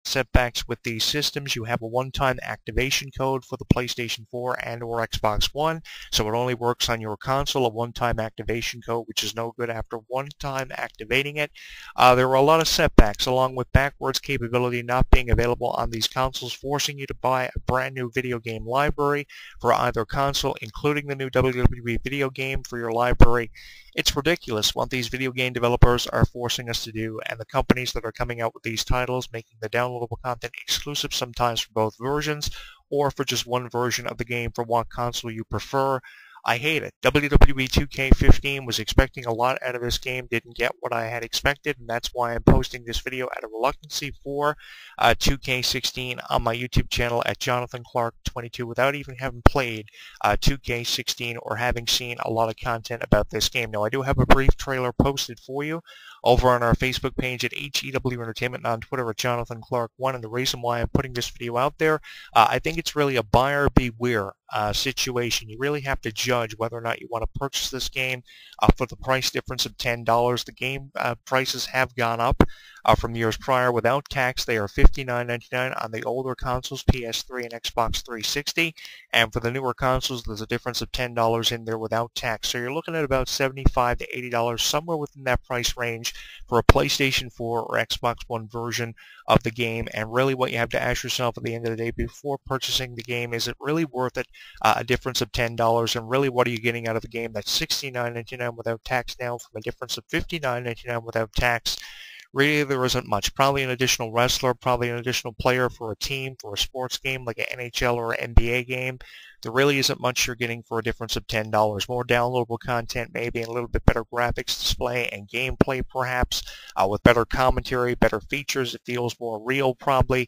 setbacks with these systems. You have a one-time activation code for the PlayStation 4 and or Xbox One, so it only works on your console, a one-time activation code, which is no good after one time activating it. There were a lot of setbacks, along with backwards capability not being available on these consoles, forcing you to buy a brand new video game library for either console, including the new WWE video game for your library. It's ridiculous what these video game developers are forcing us to do, and the companies that are coming out with these titles, making the downloadable content exclusive sometimes for both versions or for just one version of the game for what console you prefer. I hate it. WWE 2K15 was expecting a lot out of this game, didn't get what I had expected, and that's why I'm posting this video out of reluctancy for 2K16 on my YouTube channel at Jonathan Clarke 22 without even having played 2K16 or having seen a lot of content about this game. Now, I do have a brief trailer posted for you over on our Facebook page at HEW Entertainment and on Twitter at Jonathan Clarke 1, and the reason why I'm putting this video out there, I think it's really a buyer beware situation. You really have to judge whether or not you want to purchase this game for the price difference of $10. The game prices have gone up from years prior. Without tax, they are $59.99 on the older consoles, PS3 and Xbox 360, and for the newer consoles, there's a difference of $10 in there without tax. So you're looking at about $75 to $80, somewhere within that price range for a PlayStation 4 or Xbox One version of the game. And really what you have to ask yourself at the end of the day before purchasing the game, is it really worth it? A difference of $10, and really what are you getting out of the game that's $69.99 without tax now from a difference of $59.99 without tax? Really, there isn't much. Probably an additional wrestler, probably an additional player for a team, for a sports game like an NHL or an NBA game. There really isn't much you're getting for a difference of $10. More downloadable content, maybe, and a little bit better graphics display and gameplay, perhaps, with better commentary, better features. It feels more real, probably,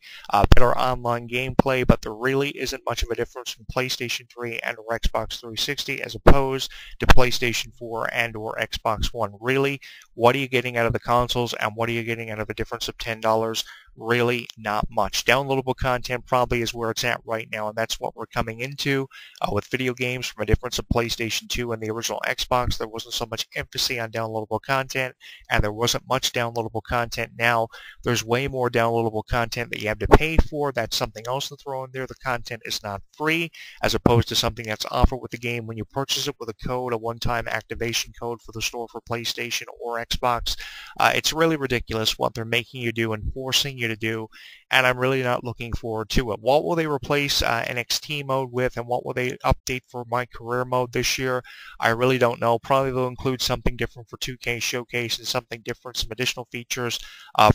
better online gameplay, but there really isn't much of a difference from PlayStation 3 and or Xbox 360 as opposed to PlayStation 4 and or Xbox One. Really, what are you getting out of the consoles, and what are you getting out of a difference of $10? Really not much. Downloadable content probably is where it's at right now, and that's what we're coming into with video games. From a difference of PlayStation 2 and the original Xbox, there wasn't so much emphasis on downloadable content, and there wasn't much downloadable content. Now there's way more downloadable content that you have to pay for. That's something else to throw in there. The content is not free, as opposed to something that's offered with the game when you purchase it with a code, a one-time activation code for the store for PlayStation or Xbox. It's really ridiculous what they're making you do and forcing you to do, and I'm really not looking forward to it. What will they replace NXT mode with, and what will they update for My Career mode this year? I really don't know. Probably they'll include something different for 2K Showcase and something different, some additional features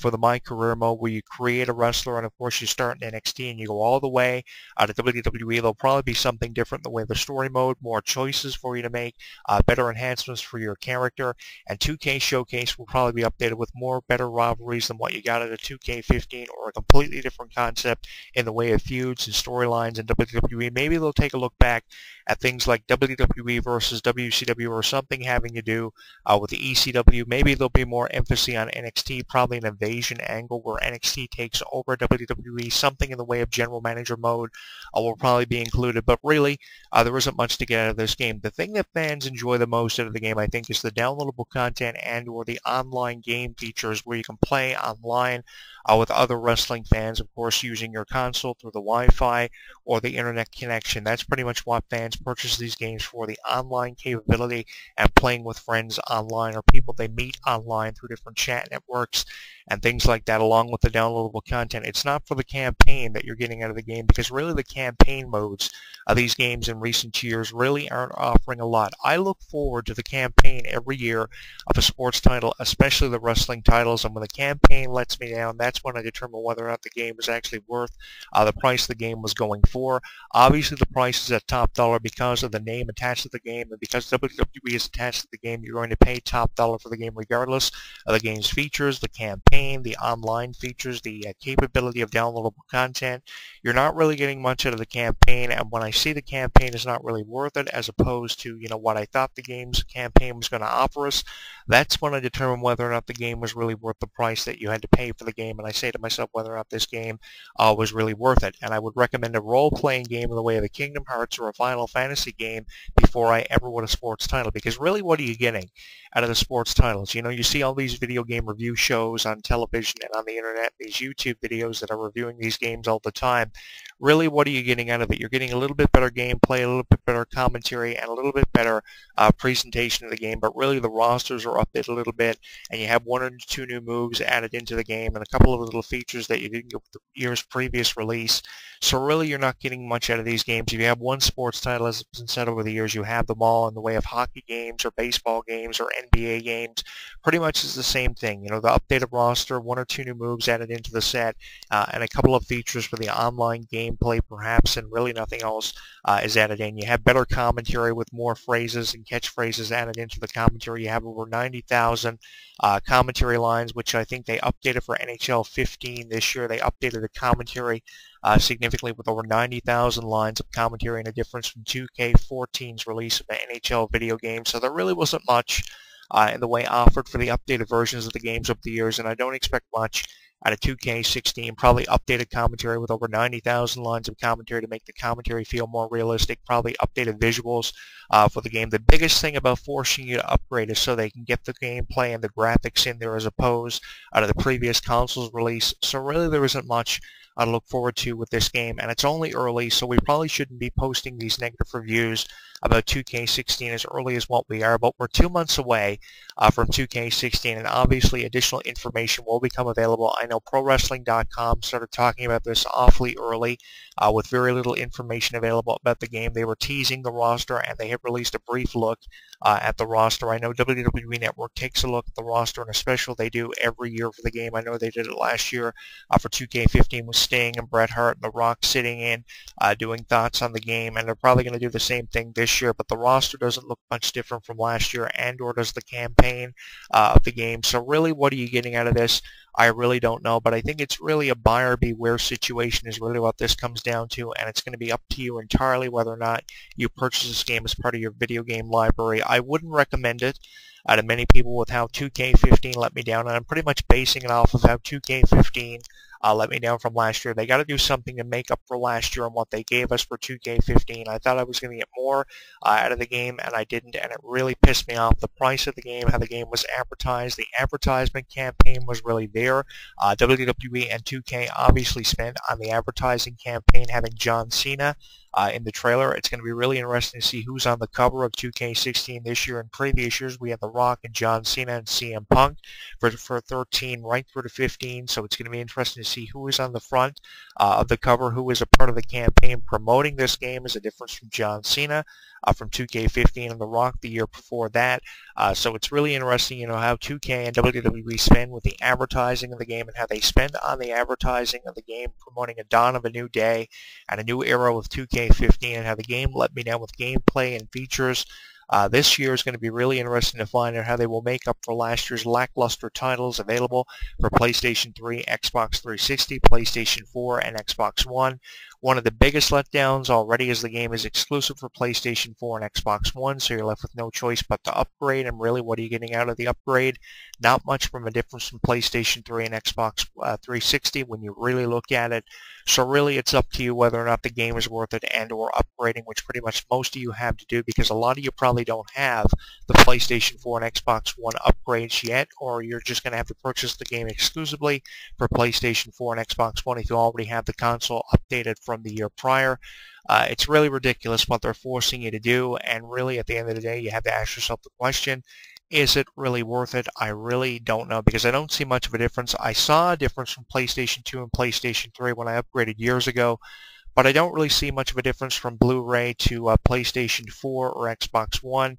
for the My Career mode where you create a wrestler, and of course you start in NXT and you go all the way to WWE. There'll probably be something different in the way of the story mode, more choices for you to make, better enhancements for your character, and 2K Showcase will probably be updated with more better rivalries than what you got at a 2K15 or a completely different concept in the way of feuds and storylines in WWE. Maybe they'll take a look back at things like WWE versus WCW or something having to do with the ECW. Maybe there'll be more emphasis on NXT, probably an invasion angle where NXT takes over WWE. Something in the way of general manager mode will probably be included, but really there isn't much to get out of this game. The thing that fans enjoy the most out of the game, I think, is the downloadable content and or the online game features where you can play online with other wrestling fans, of course, using your console through the Wi-Fi or the internet connection. That's pretty much what fans purchase these games for, the online capability and playing with friends online or people they meet online through different chat networks and things like that, along with the downloadable content. It's not for the campaign that you're getting out of the game, because really the campaign modes of these games in recent years really aren't offering a lot. I look forward to the campaign every year of a sports title, especially the wrestling titles, and when the campaign lets me down, that's when I determine whether or not the game is actually worth the price the game was going for. Obviously the price is at top dollar because of the name attached to the game, and because WWE is attached to the game, you're going to pay top dollar for the game regardless of the game's features, the campaign, the online features, the capability of downloadable content. You're not really getting much out of the campaign, and when I see the campaign is not really worth it as opposed to, you know, what I thought the game's campaign was going to offer us, that's when I determine whether or not the game was really worth the price that you had to pay for the game, and I say to myself whether or not this game was really worth it. And I would recommend a role-playing game in the way of a Kingdom Hearts or a Final fantasy game before I ever won a sports title. Because really, what are you getting out of the sports titles? You know, you see all these video game review shows on television and on the internet, these YouTube videos that are reviewing these games all the time. Really, what are you getting out of it? You're getting a little bit better gameplay, a little bit better commentary, and a little bit better presentation of the game. But really, the rosters are updated a little bit, and you have 1 or 2 new moves added into the game, and a couple of little features that you didn't get with the year's previous release. So really, you're not getting much out of these games. If you have one sports title, as it's been said over the years, you have them all in the way of hockey games or baseball games or NBA games. Pretty much is the same thing. You know, the updated roster, 1 or 2 new moves added into the set, and a couple of features for the online gameplay, perhaps, and really nothing else is added in. You have better commentary with more phrases and catchphrases added into the commentary. You have over 90,000 commentary lines, which I think they updated for NHL 15 this year. They updated the commentary significantly with over 90,000 lines of commentary, and a difference from 2K14's release of the NHL video game. So there really wasn't much in the way offered for the updated versions of the games over the years, and I don't expect much out of 2K16. Probably updated commentary with over 90,000 lines of commentary to make the commentary feel more realistic. Probably updated visuals for the game. The biggest thing about forcing you to upgrade is so they can get the gameplay and the graphics in there as opposed to the previous console's release. So really there isn't much to look forward to with this game, and it's only early, so we probably shouldn't be posting these negative reviews about 2K16 as early as what we are, but we're 2 months away from 2K16, and obviously additional information will become available. I know ProWrestling.com started talking about this awfully early with very little information available about the game. They were teasing the roster, and they have released a brief look at the roster. I know WWE Network takes a look at the roster in a special they do every year for the game. I know they did it last year for 2K15 with Sting and Bret Hart and The Rock sitting in doing thoughts on the game, and they're probably going to do the same thing this year, but the roster doesn't look much different from last year, and or does the campaign of the game. So really, what are you getting out of this? I really don't know, but I think it's really a buyer beware situation is really what this comes down to, and it's going to be up to you entirely whether or not you purchase this game as part of your video game library. I wouldn't recommend it to many people with how 2K15 let me down, and I'm pretty much basing it off of how 2K15 let me down from last year. They got to do something to make up for last year and what they gave us for 2K15. I thought I was going to get more out of the game, and I didn't, and it really pissed me off. The price of the game, how the game was advertised, the advertisement campaign was really there. WWE and 2K obviously spent on the advertising campaign having John Cena in the trailer. It's going to be really interesting to see who's on the cover of 2K16 this year. In previous years, we had The Rock and John Cena and CM Punk for 13 right through to 15, so it's going to be interesting to see who is on the front of the cover, who is a part of the campaign promoting this game. Is a difference from John Cena from 2K15 and The Rock the year before that. So it's really interesting, you know, how 2K and WWE spend with the advertising of the game and how they spend on the advertising of the game, promoting a dawn of a new day and a new era with 2K15, and how the game let me down with gameplay and features. This year is going to be really interesting to find out how they will make up for last year's lackluster titles available for PlayStation 3, Xbox 360, PlayStation 4, and Xbox One. One of the biggest letdowns already is the game is exclusive for PlayStation 4 and Xbox One, so you're left with no choice but to upgrade. And really, what are you getting out of the upgrade? Not much from a difference from PlayStation 3 and Xbox 360 when you really look at it. So really, it's up to you whether or not the game is worth it and or upgrading, which pretty much most of you have to do, because a lot of you probably don't have the PlayStation 4 and Xbox One upgrades yet, or you're just going to have to purchase the game exclusively for PlayStation 4 and Xbox One if you already have the console updated from the year prior. It's really ridiculous what they're forcing you to do, and really at the end of the day you have to ask yourself the question, is it really worth it? I really don't know, because I don't see much of a difference. I saw a difference from PlayStation 2 and PlayStation 3 when I upgraded years ago, but I don't really see much of a difference from Blu-ray to PlayStation 4 or Xbox One.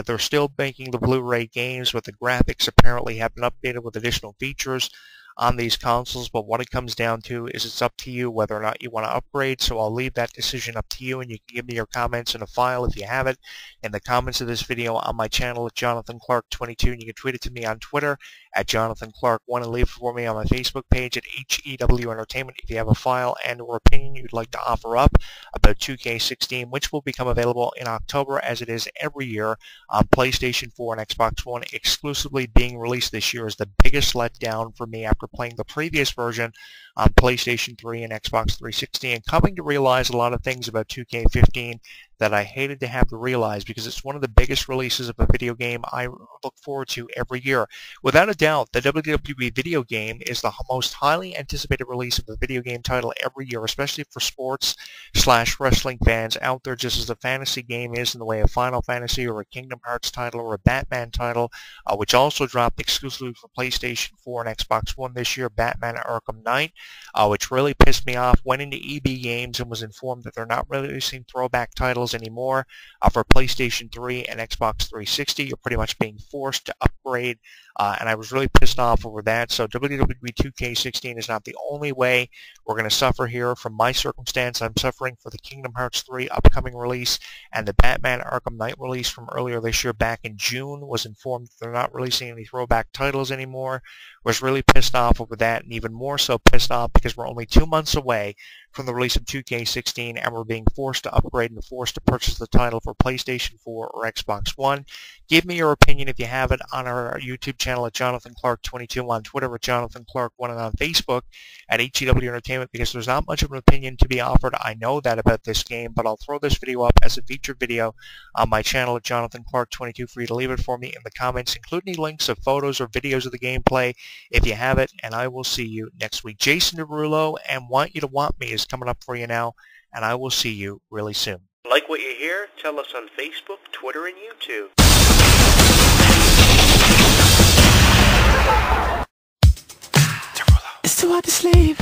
They're still making the Blu-ray games, but the graphics apparently have been updated with additional features on these consoles. But what it comes down to is it's up to you whether or not you want to upgrade. So I'll leave that decision up to you, and you can give me your comments in a file if you have it in the comments of this video on my channel at Jonathan Clarke 22, and you can tweet it to me on Twitter at Jonathan Clarke 1, and leave it for me on my Facebook page at HEW Entertainment if you have a file and or opinion you'd like to offer up about 2K16, which will become available in October as it is every year on PlayStation 4 and Xbox One. Exclusively being released this year is the biggest letdown for me after playing the previous version on PlayStation 3 and Xbox 360 and coming to realize a lot of things about 2K15 that I hated to have to realize, because it's one of the biggest releases of a video game I look forward to every year. Without a doubt, the WWE video game is the most highly anticipated release of a video game title every year, especially for sports/wrestling fans out there, just as a fantasy game is in the way of Final Fantasy or a Kingdom Hearts title or a Batman title, which also dropped exclusively for PlayStation 4 and Xbox One this year, Batman Arkham Knight, which really pissed me off. Went into EB Games and was informed that they're not releasing throwback titles anymore for PlayStation 3 and Xbox 360. You're pretty much being forced to upgrade, and I was really pissed off over that. So WWE 2K16 is not the only way we're going to suffer here. From my circumstance, I'm suffering for the Kingdom Hearts 3 upcoming release and the Batman Arkham Knight release from earlier this year. Back in June, was informed that they're not releasing any throwback titles anymore. Was really pissed off over that, and even more so pissed off because we're only 2 months away from the release of 2K16, and we're being forced to upgrade and forced to purchase the title for PlayStation 4 or Xbox One. Give me your opinion if you have it on our YouTube channel at Jonathan Clarke 22, on Twitter at Jonathan Clarke 1, and on Facebook at HEW Entertainment, because there's not much of an opinion to be offered. I know that about this game, but I'll throw this video up as a featured video on my channel at Jonathan Clarke 22 for you to leave it for me in the comments. Include any links of photos or videos of the gameplay if you have it, and I will see you next week. Jason Derulo and Want You to Want Me is coming up for you now, and I will see you really soon. Like what you hear? Tell us on Facebook, Twitter, and YouTube. It's too hard to sleep.